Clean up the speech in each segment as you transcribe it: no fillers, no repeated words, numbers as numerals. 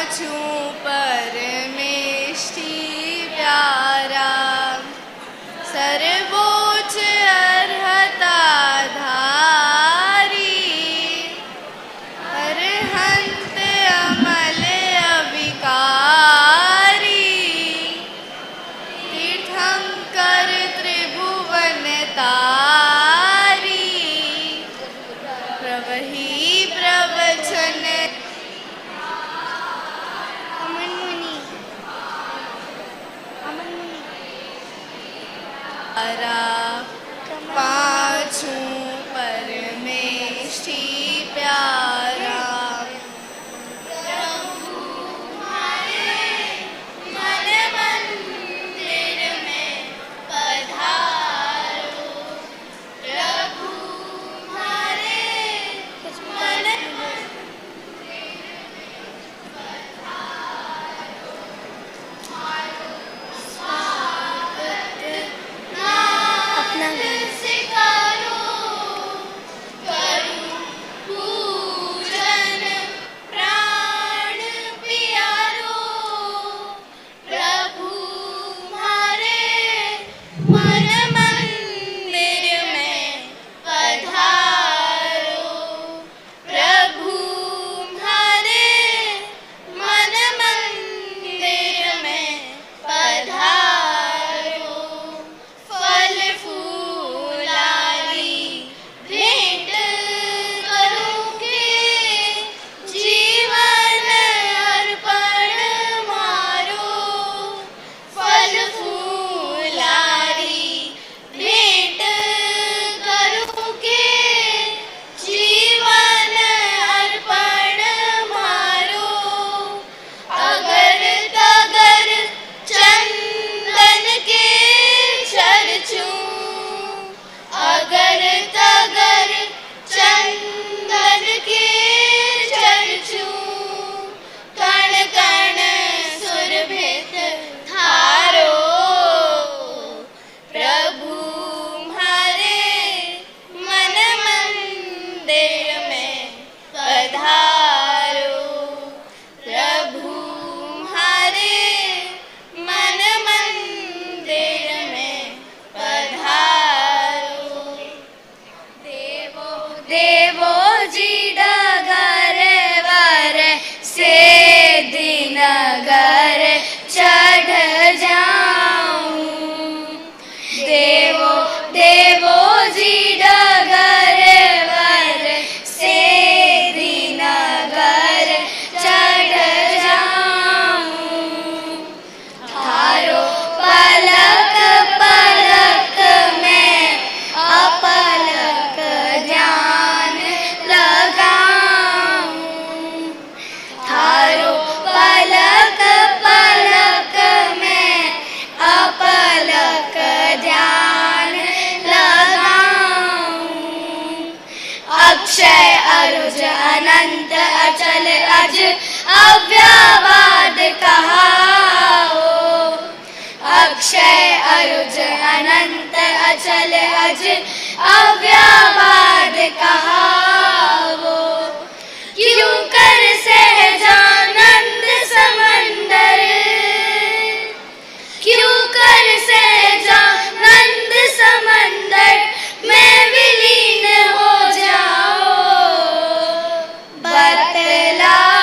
पाछू परमेष्टि प्यारा, सर्वोच्च अर्हता धारी, अरहंत अमल अविकारी, तीर्थंकर त्रिभुवन तारी, प्रवही प्रवचन पाछू परमेष्टि प्यारा, प्रभु हमारे मन मंदिर में पधारो, प्रभु हमारे मन अनंत अचल अज अव्यवाद कहाओ, अक्षय अरुज अनंत अचल अज अव्यवाद कहाओ, क्यों कर सहजानंद समंदर, क्यों कर सहजानंद समंदर में विलीन हो जाओ, बतलाओ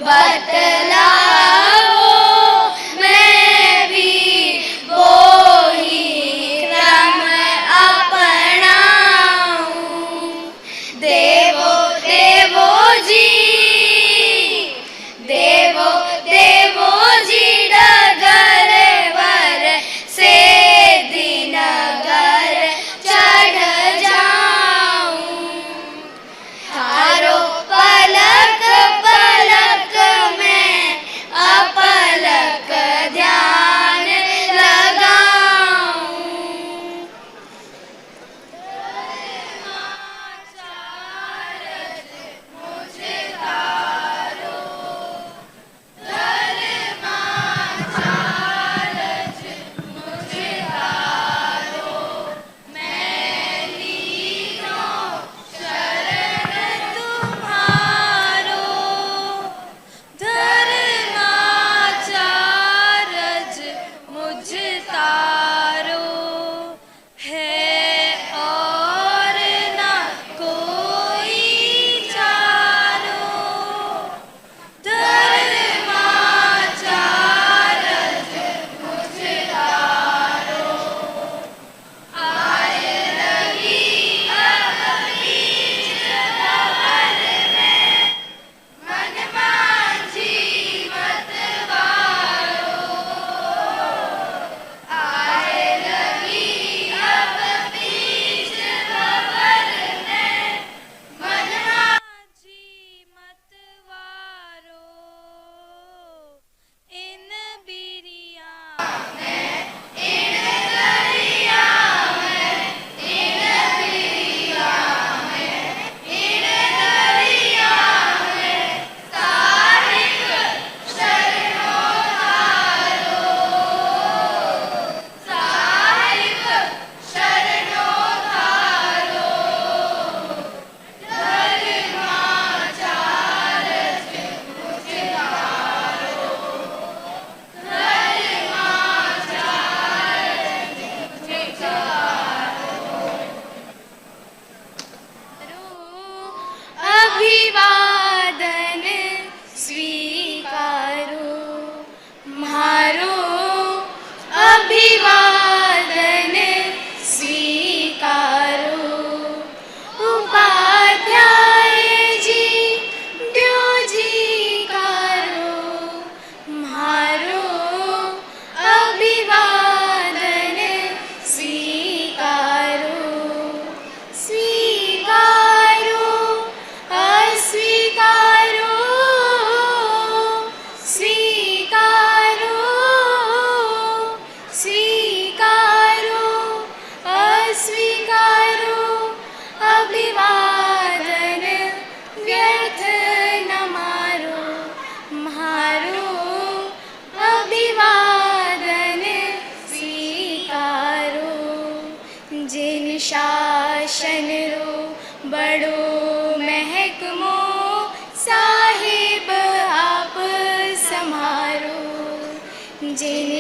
बतलाओ मैं भी वो ही क्रम अपनाऊं,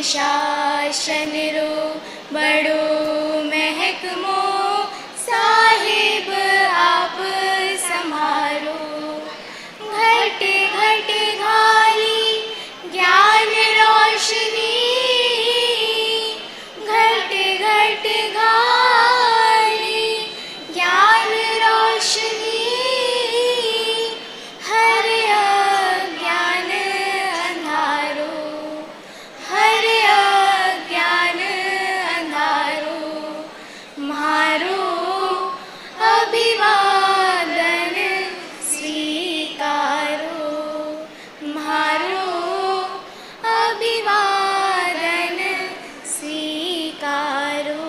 शासन रो बड़ो महकमो साहिब आप संभारो। घट घट घाली ज्ञान रोशनी, घट घट घाली ज्ञान रोशनी, हर अज्ञान अंधारो, हर अज्ञान अंधारो। म्हारो अभिवादन स्वीकारो, म्हारो अभिवादन स्वीकारो।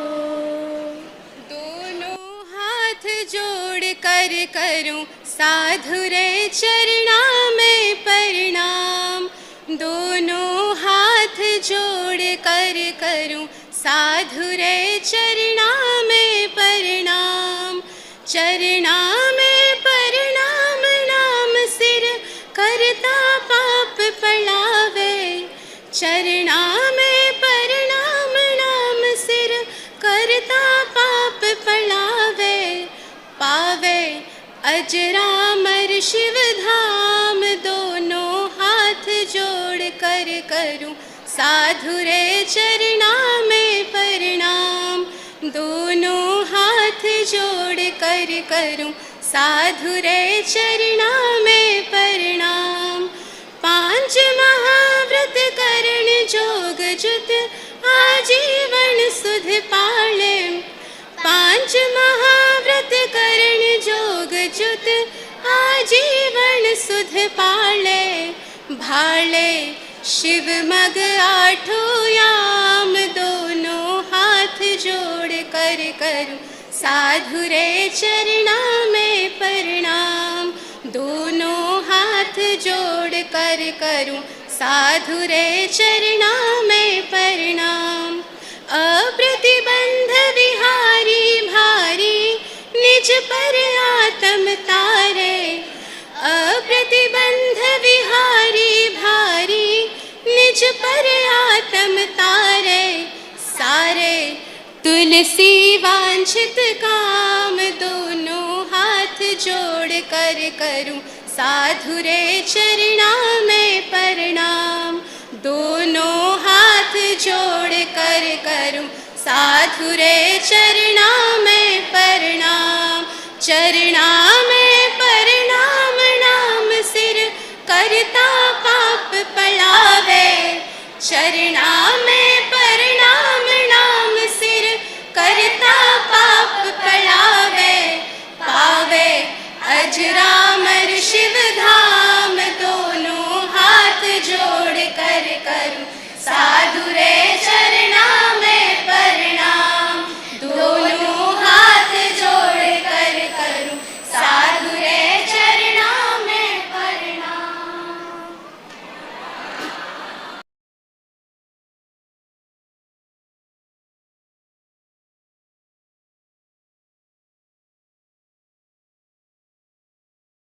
दोनों हाथ जोड़ कर करूं साधु रे चरणा में प्रणाम। दोनों हाथ जोड़ कर करूं साधु रे चरणा में प्रणाम। चरणा में प्रणाम नाम सिर करता पाप पड़ावे। चरणा में प्रणाम नाम सिर करता पाप पड़ावे। पावे अजरामर शिव धाम, दोनों हाथ जोड़ कर करूं साधु रे चरणा में प्रणाम। दोनों हाथ जोड़ कर करूं साधु रे चरणा में प्रणाम। पांच महाव्रत करण जोग जुत आजीवन सुध पाले। पांच महाव्रत करण जोग जुत आजीवन सुध पाले। भाले शिव मग आठों याम, दोनों हाथ जोड़ कर करूं साधु रे चरणा में प्रणाम। दोनों हाथ जोड़ कर करूं साधु रे चरणा में प्रणाम। अप्रतिबंध विहारी भारी निज पर आत्म तारे। अप्रतिबंध विहारी भारी निज पर आत्म तारे। सारे तुलसी वांछित काम, दोनों हाथ जोड़ कर करूं साधु रे चरणा में प्रणाम। दोनों हाथ जोड़ कर करूं साधु रे चरणा में प्रणाम। चरणा में प्रणाम नाम सिर करता पाप पड़ावे। चरणा में प्रणाम नाम सिर करता पाप पड़ावे। पावे अजरामर शिव धाम, दोनों हाथ जोड़ कर करूं साधु रे